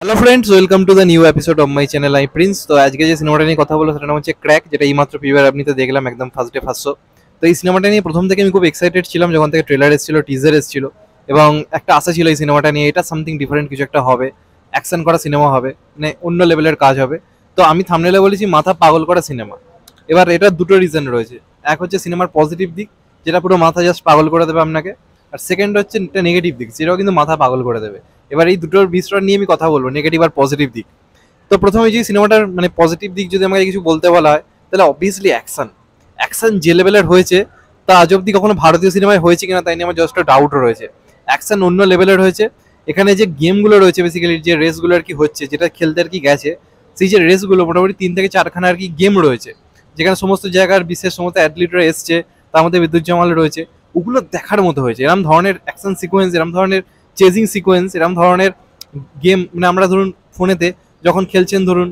Hello friends, welcome to the new episode of my channel. I Prince. তো আজকে যে সিনেমাটা নিয়ে কথা বলবো সেটা নাম হচ্ছে ক্র্যাক, যেটা এইমাত্র প্রিমিয়ার আপনি তো দেখলাম একদম ফার্স্ট ডে ফার্স্ট শো। তো এই সিনেমাটা নিয়ে প্রথম থেকে আমি খুব এক্সাইটেড ছিলাম যখন থেকে ট্রেলার এসেছিল, টিজার এসেছিল, এবং একটা আশা ছিল এই সিনেমাটা নিয়ে এটা সামথিং ডিফারেন্ট কিছু একটা হবে, অ্যাকশন করা সিনেমা হবে, মানে অন্য লেভেলের কাজ হবে। তো আমি থাম্বনেলে বলেছি মাথা পাগল করা সিনেমা। এবার এটার দুটো রিজন রয়েছে। এক হচ্ছে সিনেমার পজিটিভ দিক, যেটা পুরো মাথা জাস্ট পাগল করে দেবে আপনাকে। আর সেকেন্ড হচ্ছে একটা নেগেটিভ দিক, যেটাও কিন্তু মাথা পাগল করে দেবে। এবার এই দুটোর মিশ্রণ নিয়ে আমি কথা বলবো, নেগেটিভ আর পজিটিভ দিক। তো প্রথমে যে সিনেমাটার মানে পজিটিভ দিক যদি আমাকে কিছু বলতে বলা হয়, তাহলে অবভিয়াসলি অ্যাকশন। অ্যাকশন যে লেভেলের হয়েছে তা আজ অব্দি কখনো ভারতীয় সিনেমায় হয়েছে কিনা তাই নিয়ে আমার জাস্ট ডাউট রয়েছে। অ্যাকশন অন্য লেভেলের হয়েছে। এখানে যে গেমগুলো রয়েছে, বেসিক্যালি যে রেসগুলো আর কি হচ্ছে, যেটা খেলতে আর কি গেছে, সেই যে রেসগুলো মোটামুটি 3 থেকে 4খানা আর কি গেম রয়েছে, যেখানে সমস্ত জায়গার বিশেষ সমস্ত অ্যাথলিটরা এসছে, তার মধ্যে বিদ্যুৎ জামাল রয়েছে। ওগুলো দেখার মতো হয়েছে। এরকম ধরনের অ্যাকশন সিকোয়েন্স, এরকম ধরনের চেজিং সিকোয়েন্স, এরকম ধরনের গেম, মানে আমরা ধরুন ফোনেতে যখন খেলছেন, ধরুন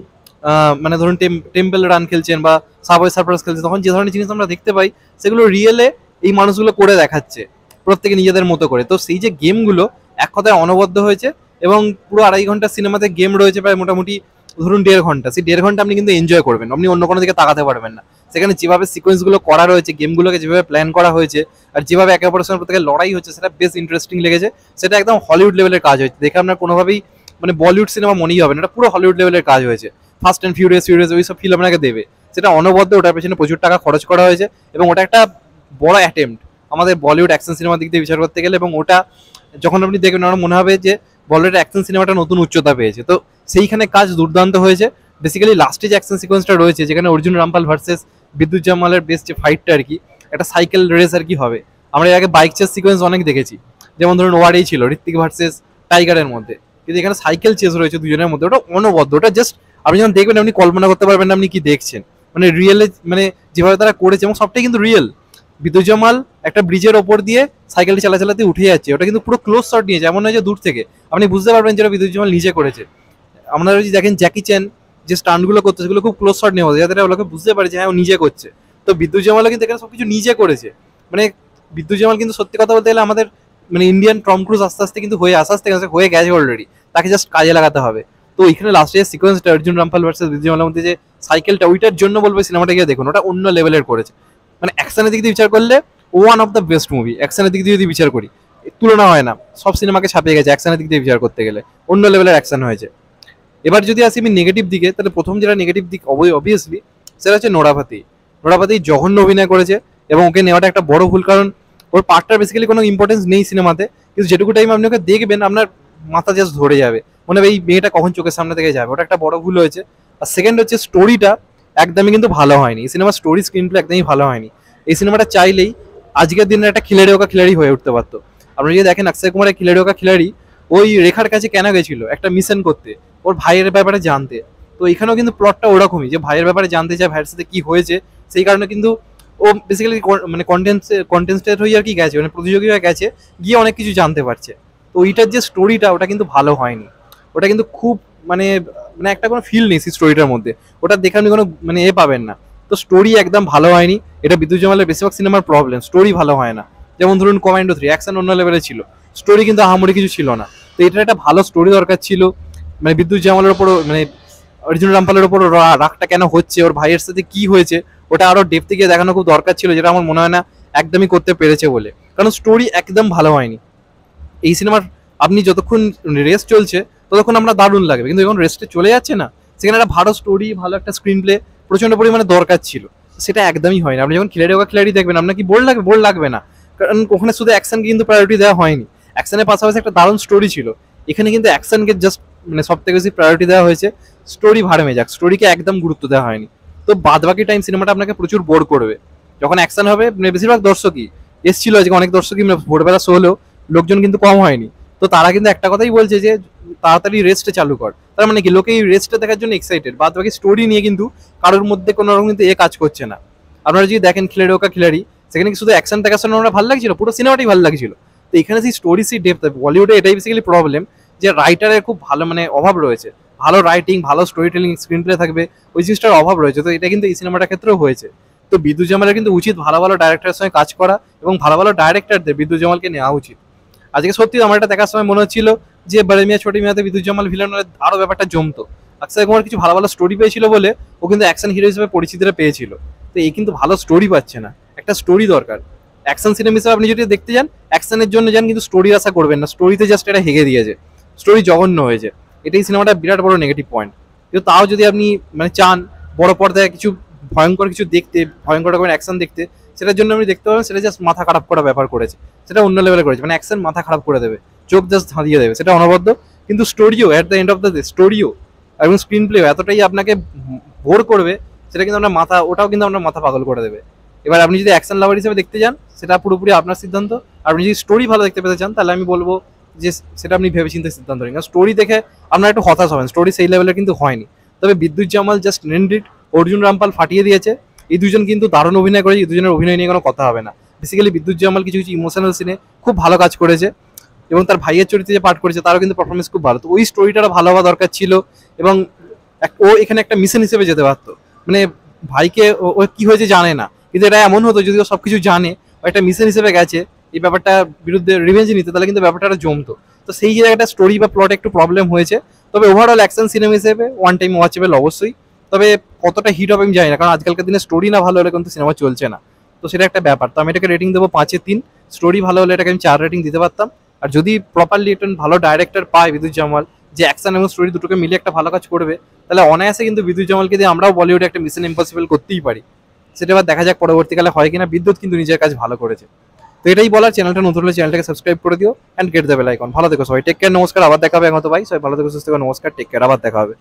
মানে ধরুন টেম্পল রান খেলছেন বা সাবওয়ে সারফার্স খেলছেন, তখন যে ধরনের জিনিস আমরা দেখতে পাই সেগুলো রিয়েলে এই মানুষগুলো করে দেখাচ্ছে প্রত্যেকে নিজেদের মতো করে। তো সেই যে গেমগুলো এক কথায় অনবদ্য হয়েছে, এবং পুরো 2.5 ঘন্টা সিনেমাতে গেম রয়েছে প্রায় মোটামুটি ধরুন 1.5 ঘন্টা। সেই 1.5 ঘন্টা আপনি কিন্তু এনজয় করবেন, আপনি অন্য কোনো দিকে তাকাতে পারবেন না। সেখানে যেভাবে সিকোয়েন্সগুলো করা রয়েছে, গেমগুলোকে যেভাবে প্ল্যান করা হয়েছে, আর যেভাবে একে অপরের সঙ্গে প্রত্যেকের লড়াই হচ্ছে, সেটা বেশ ইন্টারেস্টিং লেগেছে। সেটা একদম হলিউড লেভেলের কাজ হয়েছে, দেখে আপনার কোনোভাবেই মানে বলিউড সিনেমা মনেই হবে না, এটা পুরো হলিউড লেভেলের কাজ হয়েছে। ফাস্ট অ্যান্ড ফিউরিয়াস ফিউরিয়াস ওই সব ফিল্ম আপনাকে দেবে, সেটা অনবদ্য, ওটার পেছনে প্রচুর টাকা খরচ করা হয়েছে, এবং ওটা একটা বড় অ্যাটেম্প্ট আমাদের বলিউড অ্যাকশন সিনেমার দিক দিয়ে বিচার করতে গেলে। এবং ওটা যখন আপনি দেখবেন আমার মনে হবে যে বলিউড অ্যাকশন সিনেমাটা নতুন উচ্চতা পেয়েছে। তো সেইখানে কাজ দুর্দান্ত হয়েছে। বেসিক্যালি লাস্টে যে অ্যাকশন সিকোয়েন্সটা রয়েছে, যেখানে অর্জুন রামপাল ভার্সেস বিদ্যুৎ জামালের বেস্ট যে ফাইটটা আর কি, একটা সাইকেল রেস আর কি হবে। আমরা এর আগে বাইক চেস সিকোয়েন্স অনেক দেখেছি, যেমন ধরুন ওয়ারেই ছিল ঋত্বিক ভার্সেস টাইগারের মধ্যে, কিন্তু এখানে সাইকেল চেস রয়েছে দুজনের মধ্যে। ওটা অনবদ্য, ওটা জাস্ট আপনি যখন দেখবেন আপনি কল্পনা করতে পারবেন না আপনি কি দেখছেন। মানে রিয়েলে, মানে যেভাবে তারা করেছে, এবং সবটাই কিন্তু রিয়েল। বিদ্যুৎ জামাল একটা ব্রিজের ওপর দিয়ে সাইকেলটি চালাতে উঠে যাচ্ছে, ওটা কিন্তু পুরো ক্লোজ শট নিয়েছে, এমন নয় যে দূর থেকে আপনি বুঝতে পারবেন যেটা বিদ্যুৎ জামাল নিজে করেছে। আপনারা যদি দেখেন জ্যাকি চ্যান যে স্টান্টগুলো করতে, সেগুলো খুব ক্লোজ শট নেওয়া যায়, যাতে ওগুলোকে বুঝতে পারে যে হ্যাঁ ও নিজে করছে। তো বিদ্যুৎ জামালও কিন্তু এখানে সবকিছু নিজে করেছে। মানে বিদ্যুৎ জামাল কিন্তু সত্যি কথা বলতে গেলে আমাদের মানে ইন্ডিয়ান টম ক্রুজ আস্তে আস্তে কিন্তু আস্তে আস্তে হয়ে গেছে অলরেডি, তাকে জাস্ট কাজে লাগাতে হবে। তো এখানে লাস্টে যে সিকোয়েন্সটা অর্জুন রামপাল ভার্সেস বিদ্যুৎ জামালের মধ্যে যে সাইকেলটা, ওইটার জন্য বলবো সিনেমাটা গিয়ে দেখুন, ওটা অন্য লেভেলের করেছে। মানে অ্যাকশনের দিক দিয়ে বিচার করলে one of the best movie. অ্যাকশনের দিক দিয়ে যদি বিচার করি, তুলনা হয় না, সব সিনেমাকে ছাপিয়ে গেছে অ্যাকশনের দিক দিয়ে বিচার করতে গেলে, অন্য লেভেলের অ্যাকশন হয়েছে। এবার যদি আসি আমি নেগেটিভ দিকে, তাহলে প্রথম যেটা নেগেটিভ দিক অবভিয়াসলি সেটা হচ্ছে নোরাপাতি। নোরাপাতি জঘন্য অভিনয় করেছে, এবং ওকে নেওয়াটা একটা বড় ভুল, কারণ ওর পার্টটার বেসিক্যালি কোনো ইম্পর্টেন্স নেই সিনেমাতে, কিন্তু যেটুকু টাইম আপনি ওকে দেখবেন আপনার মাথা জাস্ট ধরে যাবে, মনে হবে এই মেয়েটা কখন চোখের সামনে থেকে যাবে। ওটা একটা বড় ভুল হয়েছে। আর সেকেন্ড হচ্ছে স্টোরিটা একদমই কিন্তু ভালো হয়নি। এই সিনেমার স্টোরি স্ক্রিন প্লে একদমই ভালো হয়নি। এই সিনেমাটা চাইলেই আজকের দিনের একটা খিলাড়ি ওকা খিলাড়ি হয়ে উঠতে পারতো। আপনারা যদি দেখেন অক্ষয় কুমারের খিলাড়ি ওকা খিলাড়ি, ওই রেখার কাছে কেন গেছিল একটা মিশন করতে, ওর ভাইয়ের ব্যাপারে জানতে। তো এখানেও কিন্তু প্লটটা ওরকমই, যে ভাইয়ের ব্যাপারে জানতে চায়, ভাইয়ের সাথে কি হয়েছে। সেই কারণে কিন্তু ও বেসিক্যালি মানে কন্টেন্টেড হয়ে আর কি গেছে, মানে প্রতিযোগী হয়ে গেছে, গিয়ে অনেক কিছু জানতে পারছে। তো ওইটার যে স্টোরিটা, ওটা কিন্তু ভালো হয়নি। ওটা কিন্তু খুব মানে মানে একটা কোনো ফিল নেই সেই স্টোরিটার মধ্যে, ওটা দেখে আপনি কোনো মানে পাবেন না। তো স্টোরি একদম ভালো হয়নি। এটা বিদ্যুৎ জামালের বেশিরভাগ সিনেমার প্রবলেম, স্টোরি ভালো হয় না। যেমন ধরুন কমান্ডো 3 অ্যাকশন অন্য লেভেলে ছিল, স্টোরি কিন্তু আহামরি কিছু ছিল না। তো এটার একটা ভালো স্টোরি দরকার ছিল। মানে বিদ্যুৎ জামালের ওপর, মানে অর্জুন রামপালের ওপর রাগটা কেন হচ্ছে, ওর ভাইয়ের সাথে কি হয়েছে, ওটা আরো ডেপথে গিয়ে দেখানো খুব দরকার ছিল, যেটা আমার মনে হয় না একদমই করতে পেরেছে বলে, কারণ স্টোরি একদম ভালো হয়নি এই সিনেমার। আপনি যতক্ষণ রেস্ট চলছে ততক্ষণ আমরা দারুণ লাগবে, কিন্তু যখন রেস্টে চলে যাচ্ছে না, সেখানে একটা ভালো স্টোরি, ভালো একটা স্ক্রিন প্লে প্রচন্ড পরিমাণে দরকার ছিল, সেটা একদমই হয় না। আপনি যখন খিলাড়ি ওকা খিলাড়ি দেখবেন, আপনার কি বোর লাগবে? বোর লাগবে না, কারণ ওখানে শুধু অ্যাকশনকে কিন্তু প্রায়োরিটি দেওয়া হয়নি। অ্যাকশনের পাশাপাশি একটা দারুণ স্টোরি ছিল। এখানে কিন্তু অ্যাকশনকে জাস্ট মানে সব থেকে বেশি প্রায়োরিটি দেওয়া হয়েছে, স্টোরি ভাড়ে মেজাক, স্টোরিকে একদম গুরুত্ব দেওয়া হয়নি। তো বাদ বাকি টাইম সিনেমাটা আপনাকে প্রচুর বোর করবে। যখন অ্যাকশন হবে, মানে বেশিরভাগ দর্শকই এসেছিল, আজকে অনেক দর্শকই মানে ভোরবেলা শো হলেও লোকজন কিন্তু কম হয়নি। তো তারা কিন্তু একটা কথাই বলছে যে তাড়াতাড়ি রেস্টে চালু কর। তার মানে কি, লোকে এই রেস্টটা দেখার জন্য এক্সাইটেড, বাদ বাকি স্টোরি নিয়ে কিন্তু কারোর মধ্যে কোনো রকম কিন্তু কাজ করছে না। আপনারা যদি দেখেন খিলাড়ি ওকা খিলাড়ি, সেখানে কি শুধু অ্যাকশন দেখার জন্য আমরা ভালো লাগছিল, পুরো সিনেমাটাই ভালো লাগছিল। তো এখানে সেই স্টোরি, সেই ডেপথ, বলিউডে এটাই বেসিক্যালি প্রবলেম, যে রাইটারের খুব ভালো মানে অভাব রয়েছে। ভালো রাইটিং, ভালো স্টোরি টেলিং, স্ক্রিন প্লে থাকবে, ওই জিনিসটার অভাব রয়েছে। তো এটা কিন্তু এই সিনেমাটার ক্ষেত্রেও হয়েছে। তো বিদ্যুৎ জামালের কিন্তু উচিত ভালো ভালো ডাইরেক্টরের সঙ্গে কাজ করা, এবং ভালো ভালো ডাইরেক্টরদের বিদ্যুৎ জামালকে নেওয়া উচিত। আজকে সত্যি আমার এটা দেখার সময় মনে হচ্ছিল যে বড় মিয়া ছোট মিয়াতে বিদ্যুৎ জামাল ভিলেন হলে আরো ব্যাপারটা জমতো। অক্ষয় কুমার কিছু ভালো ভালো স্টোরি পেয়েছিল বলে ও কিন্তু অ্যাকশন হিরো হিসেবে পরিচিতিটা পেয়েছিল। তো এই কিন্তু ভালো স্টোরি পাচ্ছে না, একটা স্টোরি দরকার। অ্যাকশন সিনেমা হিসেবে আপনি যদি দেখতে যান, অ্যাকশনের জন্য যান, কিন্তু স্টোরির আশা করবেন না। স্টোরিতে জাস্ট এটা হেগে দিয়েছে, স্টোরি জঘন্য হয়েছে। এটাই সিনেমাটা বিরাট বড় নেগেটিভ পয়েন্ট। কিন্তু তাও যদি আপনি মানে চান বড় পর্দায় কিছু ভয়ঙ্কর কিছু দেখতে, ভয়ঙ্কর রকমের অ্যাকশন দেখতে, সেটার জন্য আপনি দেখতে পাবেন। সেটা জাস্ট মাথা খারাপ করা ব্যাপার করেছে, সেটা অন্য লেভেলে করেছে। মানে অ্যাকশন মাথা খারাপ করে দেবে, চোখ জাস্ট ধাঁধিয়ে দেবে, সেটা অনবদ্য। কিন্তু স্টোরিও at the end of the day, স্টোরিও এবং স্ক্রিন প্লেও এতটাই আপনাকে বোর করবে, সেটা কিন্তু আপনার মাথা, ওটাও কিন্তু আপনার মাথা পাগল করে দেবে। এবার আপনি যদি অ্যাকশন লাভার হিসেবে দেখতে যান, সেটা পুরোপুরি আপনার সিদ্ধান্ত। আপনি যদি স্টোরি ভালো দেখতে পেতে চান, তাহলে আমি বলবো যে সেটা আপনি ভেবেচিন্তে সিদ্ধান্ত নিন। কারণ স্টোরি দেখে আপনার একটু হতাশ হবেন, স্টোরি সেই লেভেলের কিন্তু হয়নি। তবে বিদ্যুৎ জামাল জাস্ট নেন্ড, অর্জুন রামপাল ফাটিয়ে দিয়েছে। এই দুজন কিন্তু দারুণ অভিনয় করেছে, এই দুজনের অভিনয় নিয়ে কোনো কথা হবে না। বেসিক্যালি বিদ্যুৎ জামাল কিছু কিছু ইমোশনাল সিনে খুব ভালো কাজ করেছে, এবং তার ভাইয়ের চরিত্রে যে পাঠ করেছে তারও কিন্তু পারফরমেন্স খুব ভালো। তো ওই স্টোরিটা ভালো হওয়া দরকার ছিল, এবং ও এখানে একটা মিশন হিসেবে যেতে পারতো। মানে ভাইকে ও কি হয়েছে জানে না, কিন্তু এটা এমন হতো যদি ও সবকিছু জানে, ও একটা মিশন হিসেবে গেছে এই ব্যাপারটা বিরুদ্ধে রিভেঞ্জ নিতে, তাহলে কিন্তু ব্যাপারটা জমতো। তো সেই জায়গাটা স্টোরি বা প্লটে একটু প্রবলেম হয়েছে। তবে ওভারঅল অ্যাকশন সিনেমা হিসেবে ওয়ান টাইম ওয়াচেবল অবশ্যই। তবে কতটা হিট হবে আমি জানি না, কারণ আজকালকার দিনে স্টোরি না ভালো হলে কিন্তু সিনেমা চলছে না। তো সেটা একটা ব্যাপার। তো আমি এটাকে রেটিং দেবো 5/3। স্টোরি ভালো হলে এটাকে আমি 4 রেটিং দিতে পারতাম। আর যদি প্রপারলি একটা ভালো ডাইরেক্টর পায় বিদ্যুৎ জামাল, যে অ্যাকশন এবং স্টোরি দুটোকে মিলে একটা ভালো কাজ করবে, তাহলে অনায়াসে কিন্তু বিদ্যুৎ জামালকে দিয়ে আমরাও বলিউডে একটা মিশন ইম্পসিবল করতেই পারি। সেটা এবার দেখা যাক পরবর্তীকালে হয় কিনা। বিদ্যুৎ কিন্তু নিজের কাজ ভালো করেছে। তো এটাই বলার, চ্যানেলটা নতুন হলে চ্যানেলটাকে সাবস্ক্রাইব করে দিও and get the bell icon. ভালো থেকো সবাই, টেক কেয়ার, নমস্কার, আবার দেখা হবে। ভাই সবাই ভালো থেকো, সুস্থ থেকো, নমস্কার, টেক কেয়ার, আবার দেখা হবে।